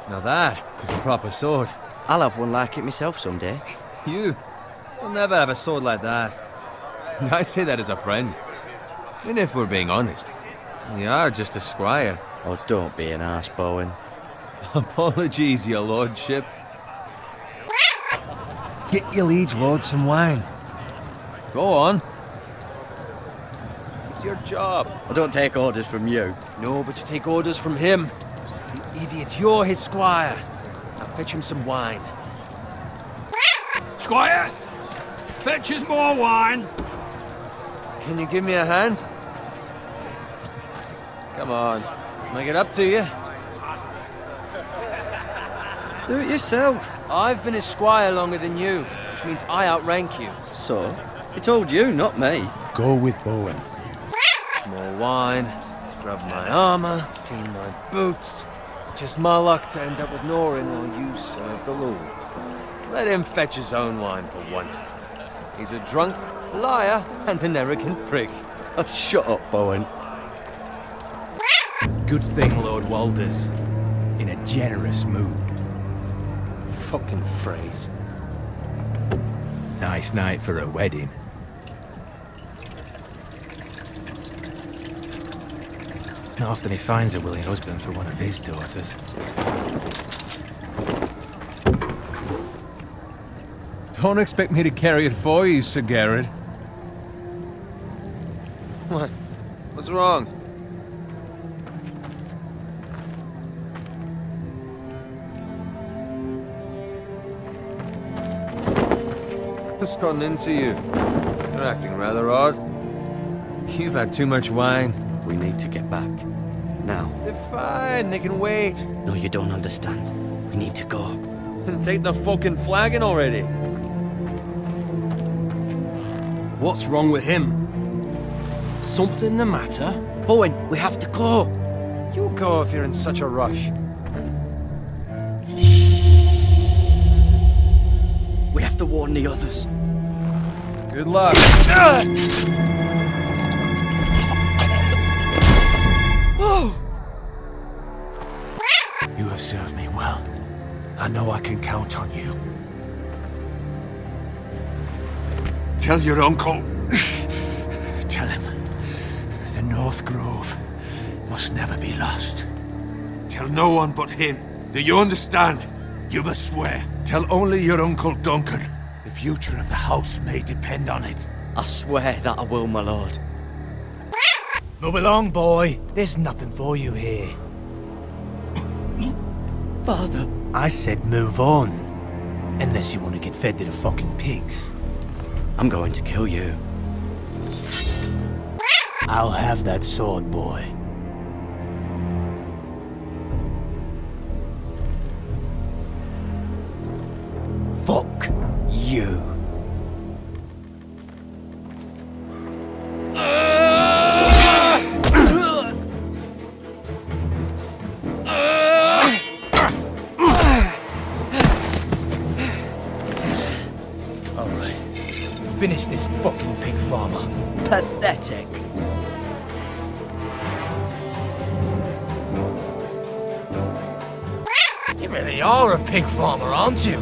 Now that is a proper sword. I'll have one like it myself someday. You'll never have a sword like that. I say that as a friend. And if we're being honest, you are just a squire. Oh, don't be an arse, Bowen. Apologies, your lordship. Get your liege lord some wine. Go on. It's your job. I don't take orders from you. No, but you take orders from him. You idiot, you're his squire. Now fetch him some wine. Squire, fetch us more wine. Can you give me a hand? Come on, make it up to you. Do it yourself. I've been a squire longer than you, which means I outrank you. So? He told you, not me. Go with Bowen. More wine, scrub my armor, clean my boots. Just my luck to end up with Norin while you serve the Lord. Let him fetch his own wine for once. He's a drunk, liar, and an arrogant prick. Oh, shut up, Bowen. Good thing Lord Walder's in a generous mood. Fucking phrase. Nice night for a wedding. Not often he finds a willing husband for one of his daughters. Don't expect me to carry it for you, Sir Garrett. What? What's wrong? What's gotten into you? You're acting rather odd. You've had too much wine. We need to get back. Now. They're fine, they can wait. No, you don't understand. We need to go. And take the fucking flagon already. What's wrong with him? Something the matter? Bowen, we have to go. You go if you're in such a rush. We have to warn the others. Good luck. You have served me well. I know I can count on you. Tell your uncle. Tell him the North Grove must never be lost. Tell no one but him. Do you understand? You must swear. Tell only your Uncle Duncan. The future of the house may depend on it. I swear that I will, my lord. Move along, boy. There's nothing for you here. Father. I said move on. Unless you want to get fed to the fucking pigs. I'm going to kill you. I'll have that sword, boy. Fuck you. Alright. Finish this fucking pig farmer. Pathetic. You really are a pig farmer, aren't you?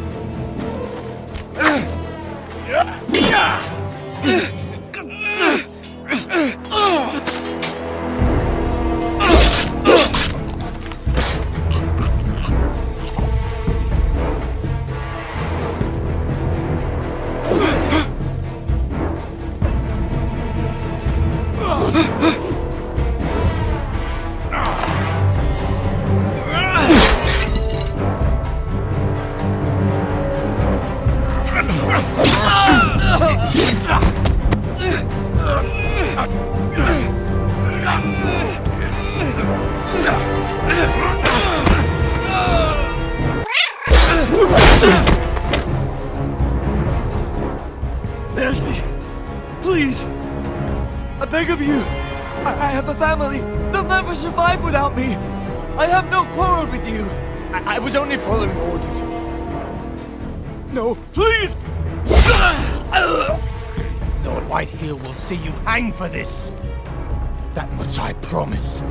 Mercy! Please! I beg of you! I have a family! They'll never survive without me! I have no quarrel with you! I was only following orders. No, please! Lord Whitehill will see you hang for this. That much I promise.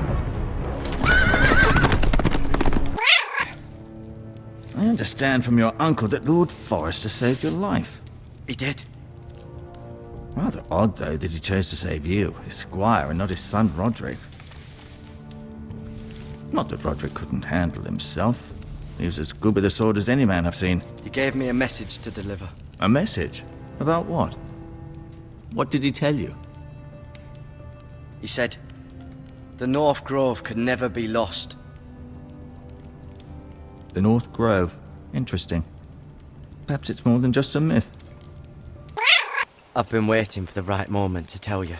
I understand from your uncle that Lord Forrester saved your life. He did. Rather odd, though, that he chose to save you, his squire, and not his son Roderick. Not that Roderick couldn't handle himself. He was as good with a sword as any man I've seen. He gave me a message to deliver. A message? About what? What did he tell you? He said, the North Grove could never be lost. The North Grove. Interesting. Perhaps it's more than just a myth. I've been waiting for the right moment to tell you.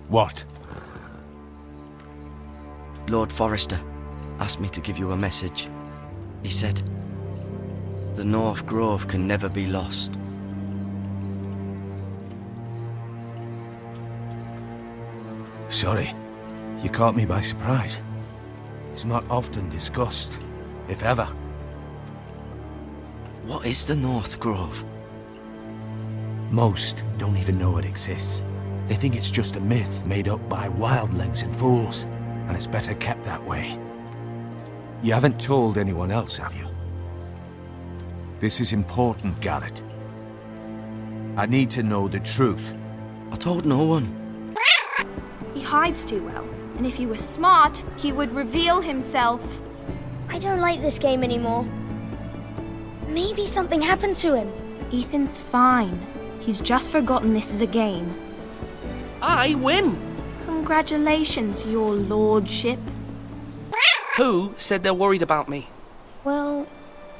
What? Lord Forrester asked me to give you a message. He said, the North Grove can never be lost. Sorry, you caught me by surprise. It's not often discussed, if ever. What is the North Grove? Most don't even know it exists. They think it's just a myth made up by wildlings and fools, and it's better kept that way. You haven't told anyone else, have you? This is important, Garrett. I need to know the truth. I told no one. He hides too well, and if he were smart, he would reveal himself. I don't like this game anymore. Maybe something happened to him. Ethan's fine. He's just forgotten this is a game. I win! Congratulations, your lordship. Who said they're worried about me? Well,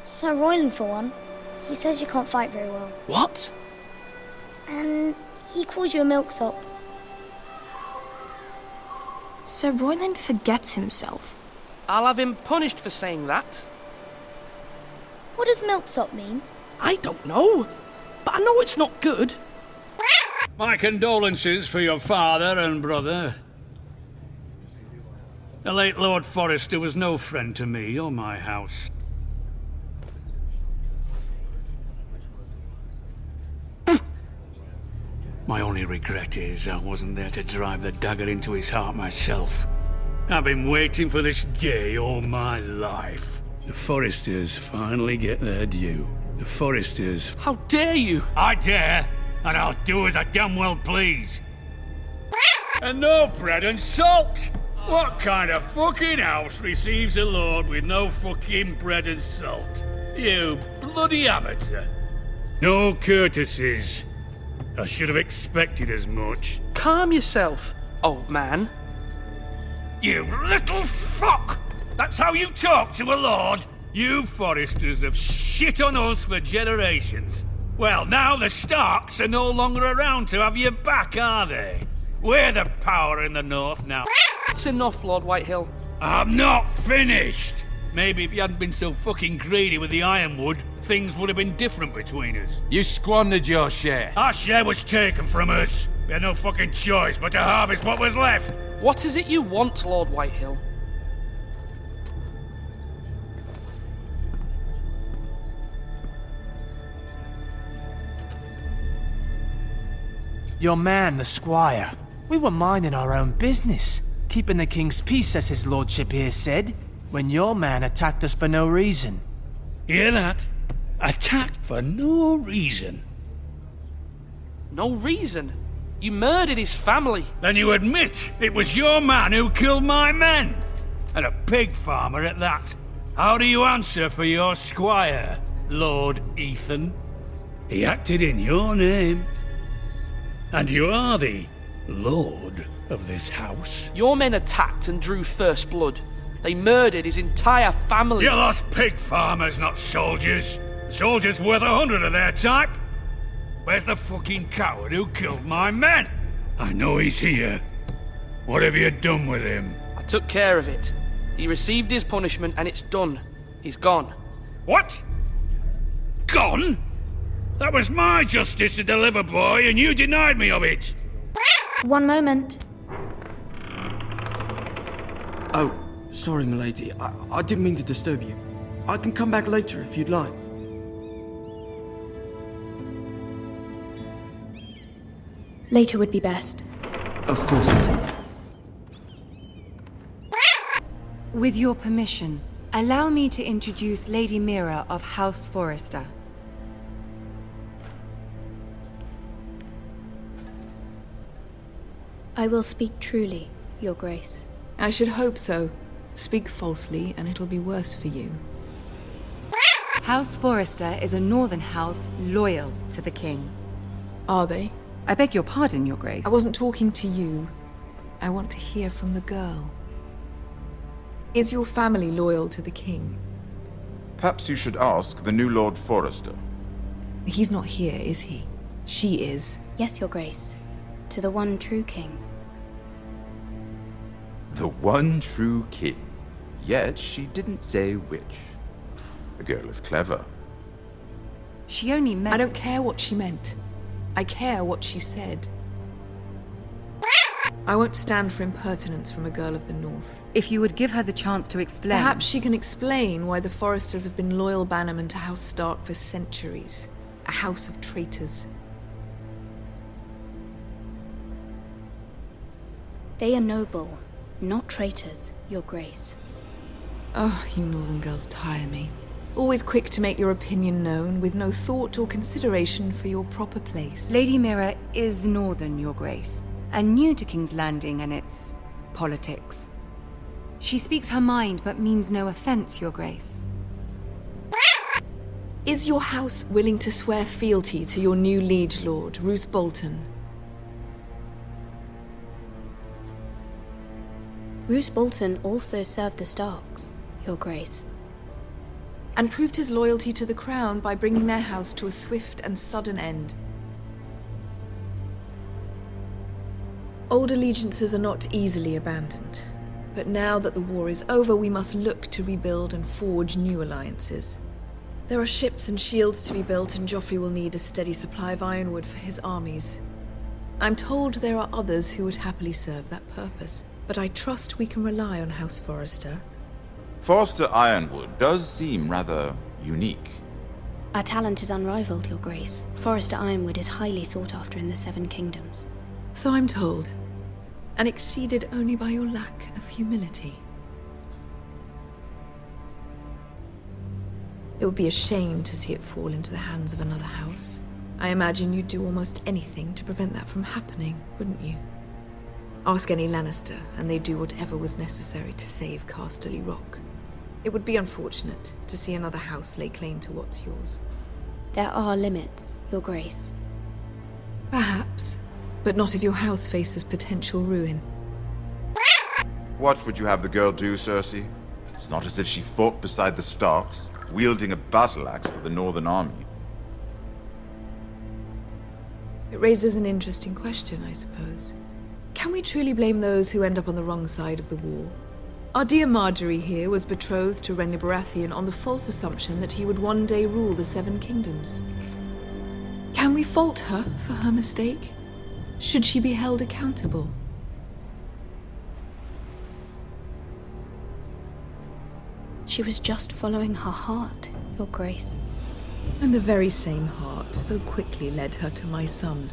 Sir Royland for one. He says you can't fight very well. What? And he calls you a milksop. Sir Royland forgets himself. I'll have him punished for saying that. What does milksop mean? I don't know, but I know it's not good. My condolences for your father and brother. The late Lord Forrester was no friend to me or my house. My only regret is I wasn't there to drive the dagger into his heart myself. I've been waiting for this day all my life. The Forresters finally get their due. The Forresters... How dare you! I dare, and I'll do as I damn well please. And no bread and salt! What kind of fucking house receives a lord with no fucking bread and salt? You bloody amateur. No courtesies. I should have expected as much. Calm yourself, old man. You little fuck! That's how you talk to a lord? You Forresters have shit on us for generations. Well, now the Starks are no longer around to have you back, are they? We're the power in the north now. It's enough, Lord Whitehill. I'm not finished! Maybe if you hadn't been so fucking greedy with the ironwood, things would have been different between us. You squandered your share. Our share was taken from us. We had no fucking choice but to harvest what was left. What is it you want, Lord Whitehill? Your man, the squire. We were minding our own business, keeping the king's peace, as his lordship here said, when your man attacked us for no reason. Hear that? Attacked for no reason. No reason? You murdered his family. Then you admit it was your man who killed my men. And a pig farmer at that. How do you answer for your squire, Lord Ethan? He acted in your name. And you are the lord of this house. Your men attacked and drew first blood. They murdered his entire family. You lost pig farmers, not soldiers. Soldiers worth 100 of their type. Where's the fucking coward who killed my men? I know he's here. What have you done with him? I took care of it. He received his punishment and it's done. He's gone. What? Gone? That was my justice to deliver, boy, and you denied me of it. One moment. Oh, sorry, milady. I didn't mean to disturb you. I can come back later if you'd like. Later would be best. Of course, milady. With your permission, allow me to introduce Lady Mira of House Forrester. I will speak truly, Your Grace. I should hope so. Speak falsely, and it'll be worse for you. House Forrester is a northern house loyal to the king. Are they? I beg your pardon, Your Grace. I wasn't talking to you. I want to hear from the girl. Is your family loyal to the king? Perhaps you should ask the new Lord Forrester. He's not here, is he? She is. Yes, Your Grace. To the one true king. The one true king. Yet she didn't say which. The girl is clever. She only meant... I don't care what she meant. I care what she said. I won't stand for impertinence from a girl of the North. If you would give her the chance to explain... Perhaps she can explain why the Forresters have been loyal bannermen to House Stark for centuries. A house of traitors. They are noble, not traitors, Your Grace. Oh, you Northern girls tire me. Always quick to make your opinion known, with no thought or consideration for your proper place. Lady Mira is northern, Your Grace, and new to King's Landing and its politics. She speaks her mind but means no offense, Your Grace. Is your house willing to swear fealty to your new liege lord, Roose Bolton? Roose Bolton also served the Starks, Your Grace. And proved his loyalty to the crown by bringing their house to a swift and sudden end. Old allegiances are not easily abandoned, but now that the war is over, we must look to rebuild and forge new alliances. There are ships and shields to be built, and Joffrey will need a steady supply of ironwood for his armies. I'm told there are others who would happily serve that purpose, but I trust we can rely on House Forrester. Forrester Ironwood does seem rather unique. Our talent is unrivaled, Your Grace. Forrester Ironwood is highly sought after in the Seven Kingdoms. So I'm told, and exceeded only by your lack of humility. It would be a shame to see it fall into the hands of another house. I imagine you'd do almost anything to prevent that from happening, wouldn't you? Ask any Lannister, and they'd do whatever was necessary to save Casterly Rock. It would be unfortunate to see another house lay claim to what's yours. There are limits, Your Grace. Perhaps, but not if your house faces potential ruin. What would you have the girl do, Cersei? It's not as if she fought beside the Starks, wielding a battle axe for the Northern Army. It raises an interesting question, I suppose. Can we truly blame those who end up on the wrong side of the war? Our dear Marjorie here was betrothed to Renly Baratheon on the false assumption that he would one day rule the Seven Kingdoms. Can we fault her for her mistake? Should she be held accountable? She was just following her heart, Your Grace. And the very same heart so quickly led her to my son.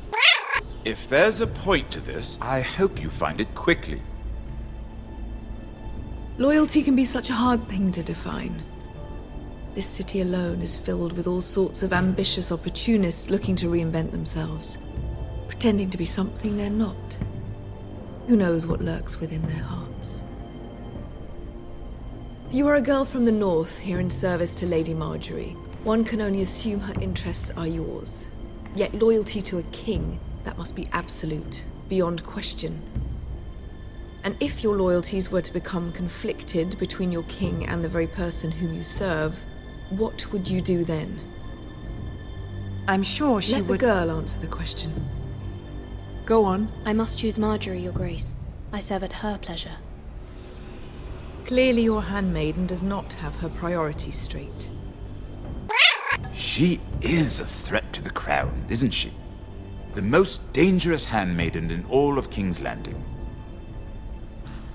If there's a point to this, I hope you find it quickly. Loyalty can be such a hard thing to define. This city alone is filled with all sorts of ambitious opportunists looking to reinvent themselves, pretending to be something they're not. Who knows what lurks within their hearts? You are a girl from the north here in service to Lady Marjorie. One can only assume her interests are yours. Yet loyalty to a king, that must be absolute, beyond question. And if your loyalties were to become conflicted between your king and the very person whom you serve, what would you do then? I'm sure she would... Let the girl answer the question. Go on. I must choose Marjorie, Your Grace. I serve at her pleasure. Clearly your handmaiden does not have her priorities straight. She is a threat to the crown, isn't she? The most dangerous handmaiden in all of King's Landing.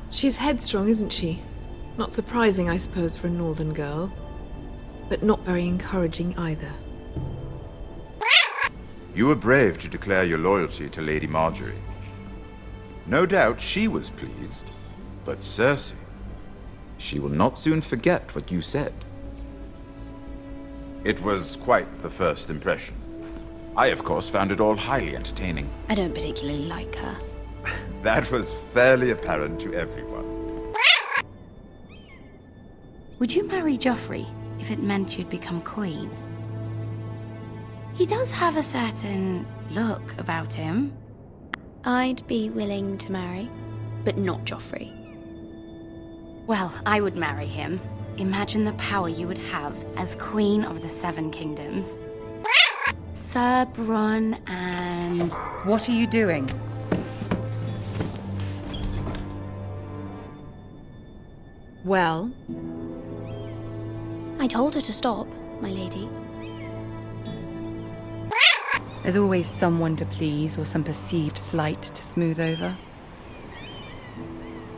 She's headstrong, isn't she? Not surprising, I suppose, for a northern girl. But not very encouraging either. You were brave to declare your loyalty to Lady Marjorie. No doubt she was pleased, but Cersei... She will not soon forget what you said. It was quite the first impression. I, of course, found it all highly entertaining. I don't particularly like her. That was fairly apparent to everyone. Would you marry Joffrey if it meant you'd become queen? He does have a certain look about him. I'd be willing to marry, but not Joffrey. Well, I would marry him. Imagine the power you would have as Queen of the Seven Kingdoms. Sir Bronn and... What are you doing? Well? I told her to stop, my lady. There's always someone to please or some perceived slight to smooth over.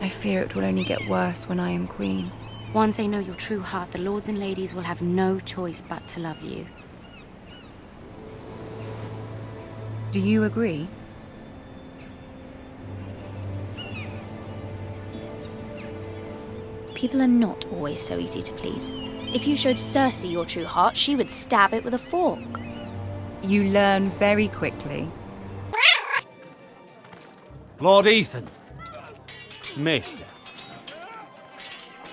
I fear it will only get worse when I am queen. Once they know your true heart, the lords and ladies will have no choice but to love you. Do you agree? People are not always so easy to please. If you showed Cersei your true heart, she would stab it with a fork. You learn very quickly. Lord Ethan. Maester.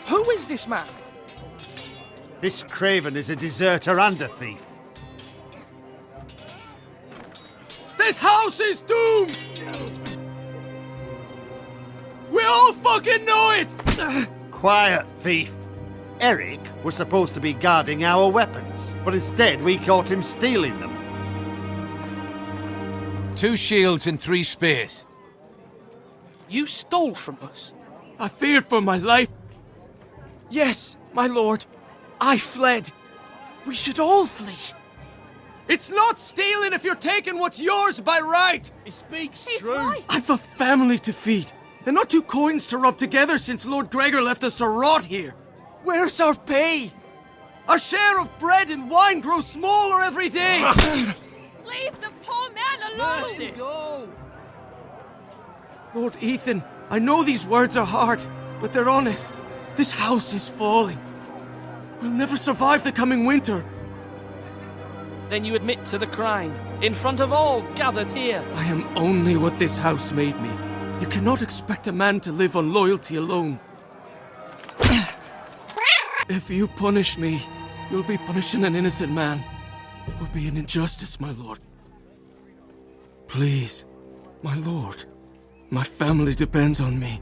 Who is this man? This craven is a deserter and a thief. This house is doomed! We all fucking know it! Quiet, thief. Eric was supposed to be guarding our weapons, but instead we caught him stealing them. 2 shields and 3 spears. You stole from us. I feared for my life. Yes, my lord. I fled. We should all flee. It's not stealing if you're taking what's yours by right. He speaks true. Right. I've a family to feed, and not 2 coins to rub together since Lord Gregor left us to rot here. Where's our pay? Our share of bread and wine grows smaller every day. Leave the poor man alone! Mercy, go! Lord Ethan, I know these words are hard, but they're honest. This house is falling. We'll never survive the coming winter. Then you admit to the crime, in front of all gathered here. I am only what this house made me. You cannot expect a man to live on loyalty alone. If you punish me, you'll be punishing an innocent man. It will be an injustice, my lord. Please, my lord. My family depends on me.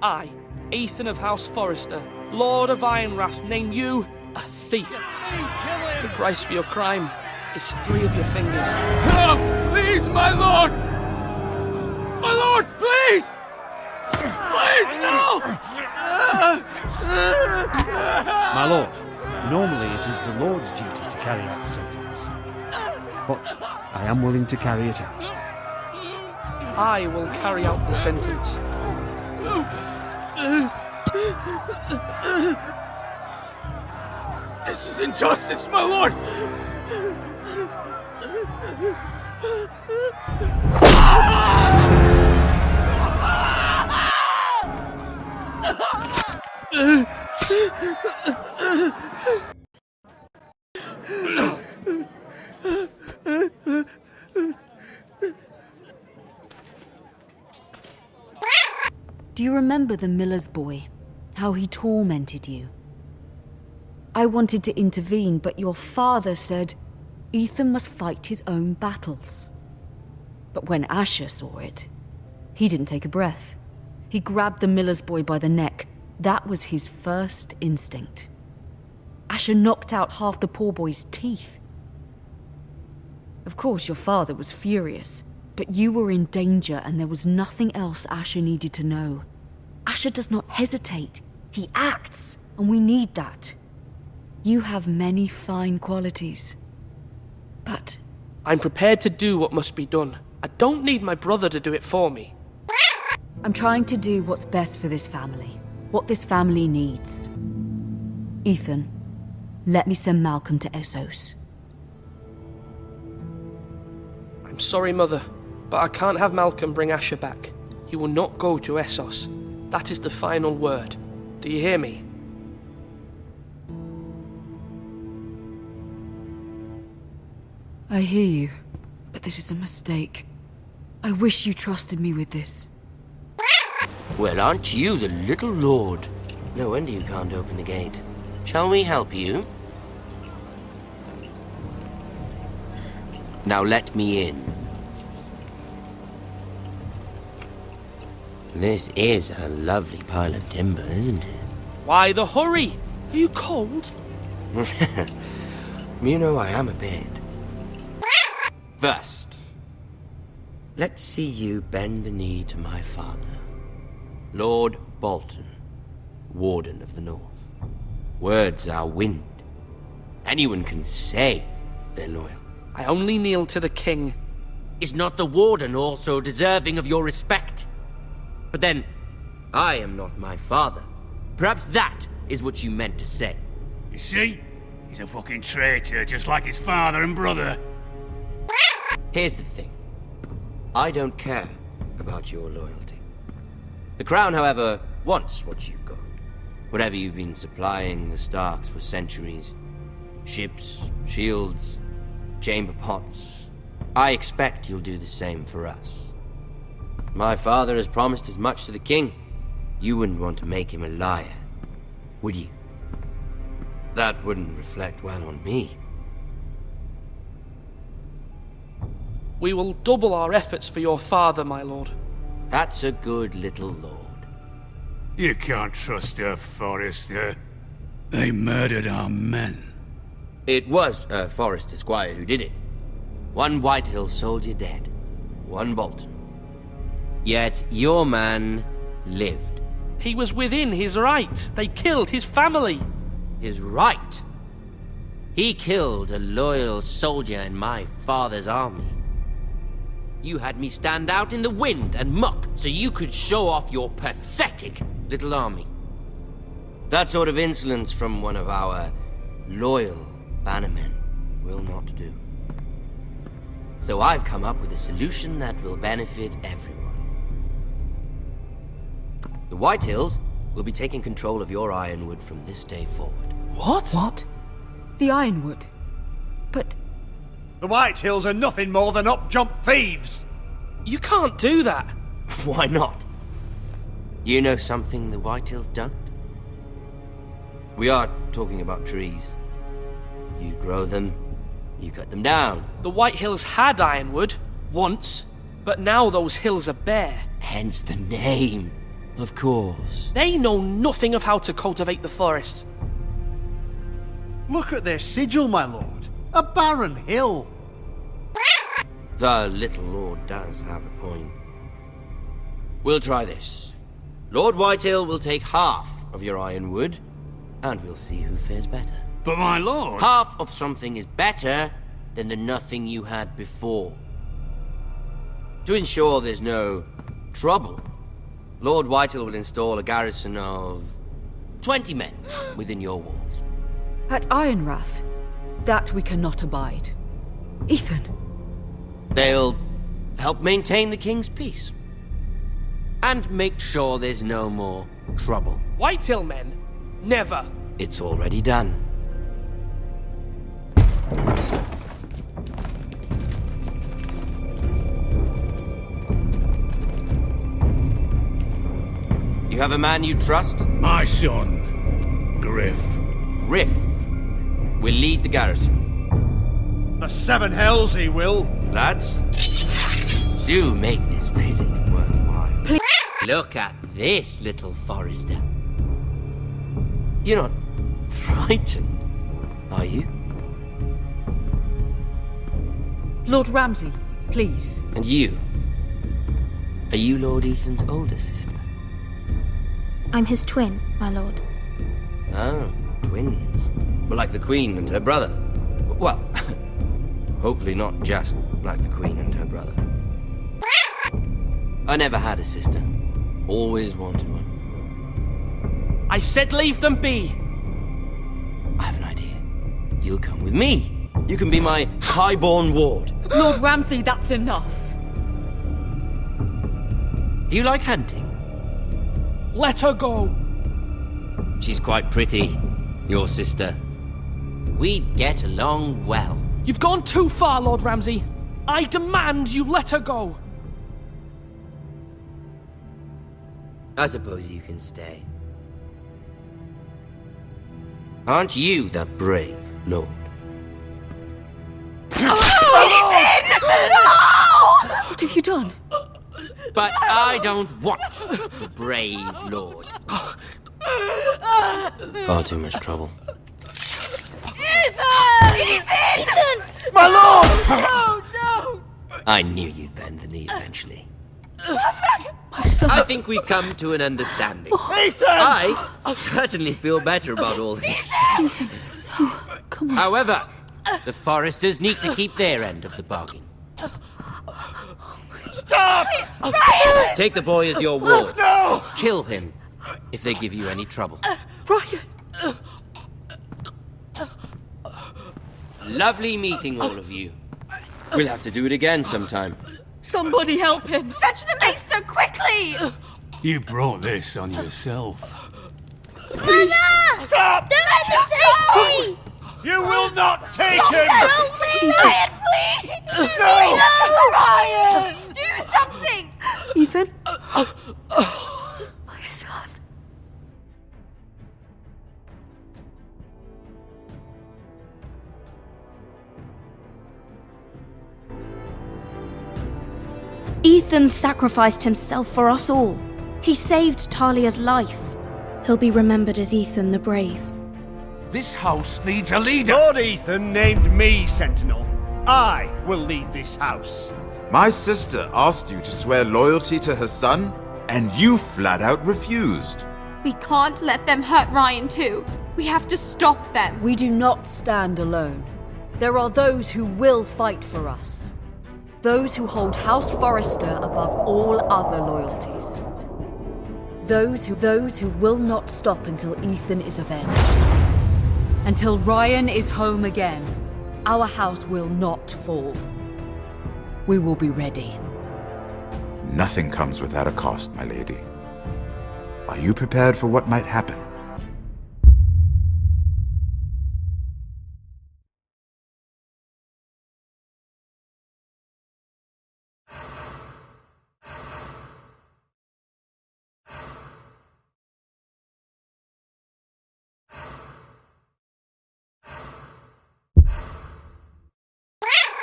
I, Ethan of House Forrester, Lord of Ironrath, name you a thief. The price for your crime is 3 of your fingers. No! Please, my lord! My lord, please! Please, no! My lord, normally it is the Lord's duty to carry out the sentence. But I am willing to carry it out. I will carry out the sentence. This is injustice, my lord! Do you remember the miller's boy? How he tormented you? I wanted to intervene, but your father said Ethan must fight his own battles. But when Asher saw it, he didn't take a breath. He grabbed the miller's boy by the neck. That was his first instinct. Asher knocked out half the poor boy's teeth. Of course, your father was furious, but you were in danger and there was nothing else Asher needed to know. Asher does not hesitate. He acts, and we need that. You have many fine qualities, but... I'm prepared to do what must be done. I don't need my brother to do it for me. I'm trying to do what's best for this family. What this family needs. Ethan, let me send Malcolm to Essos. I'm sorry, Mother, but I can't have Malcolm bring Asher back. He will not go to Essos. That is the final word. Do you hear me? I hear you, but this is a mistake. I wish you trusted me with this. Well, aren't you the little lord? No wonder you can't open the gate. Shall we help you? Now let me in. This is a lovely pile of timber, isn't it? Why the hurry? Are you cold? You know I am a bit. First, let's see you bend the knee to my father, Lord Bolton, Warden of the North. Words are wind. Anyone can say they're loyal. I only kneel to the king. Is not the Warden also deserving of your respect? But then, I am not my father. Perhaps that is what you meant to say. You see? He's a fucking traitor, just like his father and brother. Here's the thing. I don't care about your loyalty. The Crown, however, wants what you've got. Whatever you've been supplying the Starks for centuries. Ships, shields, chamber pots. I expect you'll do the same for us. My father has promised as much to the king. You wouldn't want to make him a liar, would you? That wouldn't reflect well on me. We will double our efforts for your father, my lord. That's a good little lord. You can't trust her, Forrester. They murdered our men. It was a Forrester squire who did it. One Whitehill soldier dead. One Bolton. Yet your man lived. He was within his right. They killed his family. His right? He killed a loyal soldier in my father's army. You had me stand out in the wind and muck so you could show off your pathetic little army. That sort of insolence from one of our loyal bannermen will not do. So I've come up with a solution that will benefit everyone. The Whitehills will be taking control of your Ironwood from this day forward. What? What? The Ironwood? But... The Whitehills are nothing more than up-jump thieves! You can't do that! Why not? You know something the Whitehills don't? We are talking about trees. You grow them, you cut them down. The Whitehills had Ironwood, once, but now those hills are bare. Hence the name, of course. They know nothing of how to cultivate the forest. Look at their sigil, my lord. A barren hill. The little lord does have a point. We'll try this. Lord Whitehill will take half of your Ironwood, and we'll see who fares better. But my lord... Half of something is better than the nothing you had before. To ensure there's no trouble, Lord Whitehill will install a garrison of 20 men within your walls. At Ironrath? That we cannot abide. Ethan! They'll help maintain the king's peace. And make sure there's no more trouble. Whitehill men? Never. It's already done. You have a man you trust? My son, Griff. Griff will lead the garrison. The Seven Hells he will. Lads, do make this visit worthwhile. Please. Look at this, little Forrester. You're not frightened, are you? Lord Ramsay, please. And you? Are you Lord Ethan's older sister? I'm his twin, my lord. Oh, twins. Well, like the Queen and her brother. Well, hopefully not just like the Queen and her brother. I never had a sister. Always wanted one. I said leave them be. I have an idea. You'll come with me. You can be my highborn ward. Lord Ramsay, that's enough. Do you like hunting? Let her go. She's quite pretty, your sister. We'd get along well. You've gone too far, Lord Ramsay. I demand you let her go. I suppose you can stay. Aren't you the brave lord? What have you done? But I don't want the brave lord. Far too much trouble. Ethan! My lord! No, no! I knew you'd bend the knee eventually. My son. I think we've come to an understanding. Ethan! I certainly feel better about all this. Ethan. Oh, come on. However, the Foresters need to keep their end of the bargain. Stop! Ryan! Take the boy as your ward. No! Kill him if they give you any trouble. Ryan! Lovely meeting all of you. We'll have to do it again sometime. Somebody help him! Fetch the maester quickly! You brought this on yourself. Hannah! Stop! Don't let them take me! You will not take Stop him! them! Ryan, please! No! Ryan! Do something! Ethan? My son. Ethan sacrificed himself for us all. He saved Talia's life. He'll be remembered as Ethan the Brave. This house needs a leader. Lord Ethan named me Sentinel. I will lead this house. My sister asked you to swear loyalty to her son, and you flat out refused. We can't let them hurt Ryan too. We have to stop them. We do not stand alone. There are those who will fight for us. Those who hold House Forrester above all other loyalties. Those who will not stop until Ethan is avenged. Until Ryan is home again, our house will not fall. We will be ready. Nothing comes without a cost, my lady. Are you prepared for what might happen?